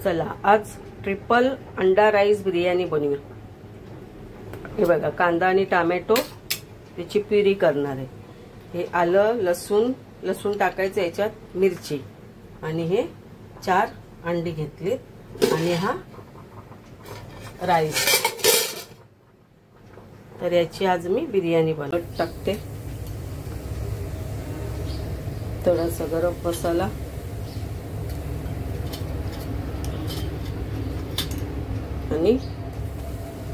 चला आज ट्रिपल अंडा राईस बिर्याणी बनवूया। हे बघा, कांदा आणि टोमॅटो त्याची प्युरी करणार आहे। हे आलं लसूण टाकायचं, याच्यात मिरची आणि हे 4 अंडी घेतलीत आणि हा राईस। तर याची आज मी बिर्याणी बनवत टाकते। थोडासा गरम मसाला आणि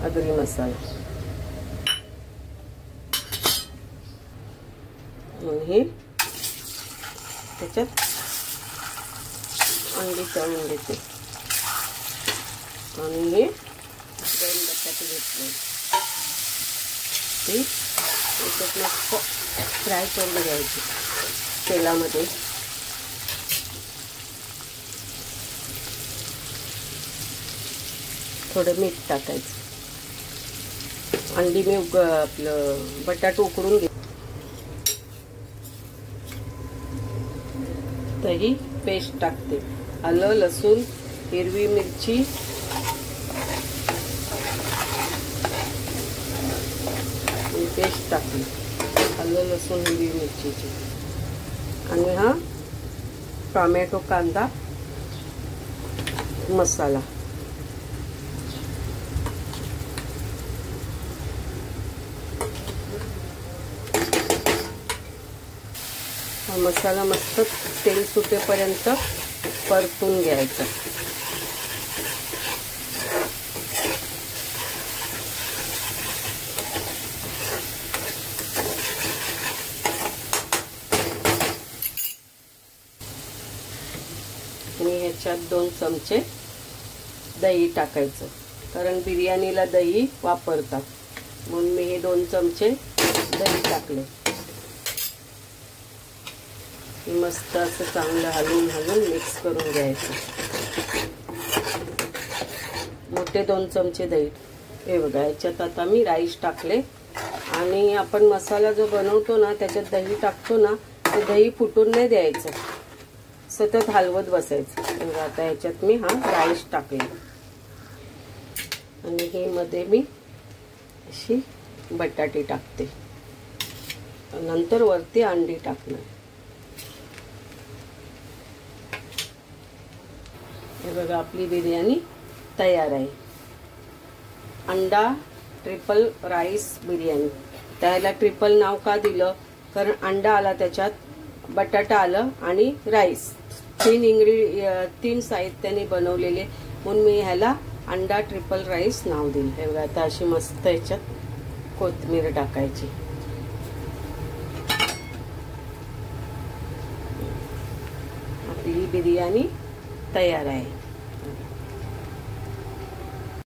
आगरी मसाला आणि त्याच्यात अंडी तळून घेते आणि हे 2 बटाटे घेतले, ते त्याच्यात मस्त फ्राय करून घ्यायचे तेलामध्ये। थोडं मीठ टाकायचं। अंडी मी आपलं बटाटा उकडून घे। दही पेस्ट टाकते, आलं लसूण हिरवी मिरची पेस्ट टाकली, आलं लसूण हिरवी मिरचीची आणि हा टोमॅटो कांदा मसाला। हा मसाला मस्त तेल सुटेपर्यंत परतून घ्यायचा। आणि ह्याच्यात 2 चमचे दही टाकायचं, कारण बिर्याणीला दही वापरतात म्हणून मी हे 2 चमचे दही टाकले। मस्त असं चांगलं हलवून मिक्स करून घ्यायचं। मोठे 2 चमचे दही। हे बघा, याच्यात आता मी राईस टाकले आणि आपण मसाला जो बनवतो ना त्याच्यात दही टाकतो ना, ते दही फुटून नाही द्यायचं, सतत हलवत बसायचं। आता ह्याच्यात मी हा राईस टाकले आणि हे मध्ये मी अशी बटाटे टाकते, नंतर वरती अंडी टाकणार। हे बघा, आपली बिर्याणी तयार आहे। अंडा ट्रिपल राईस बिर्याणी। त्याला ट्रिपल नाव का दिलं, कारण अंडा आला त्याच्यात, बटाटा आलं आणि राईस, 3 साहित्याने बनवलेले, म्हणून मी ह्याला अंडा ट्रिपल राईस नाव दिलं। हे बघा, आता अशी मस्त याच्यात कोथिंबीर टाकायची। आपली बिर्याणी तयार आहे।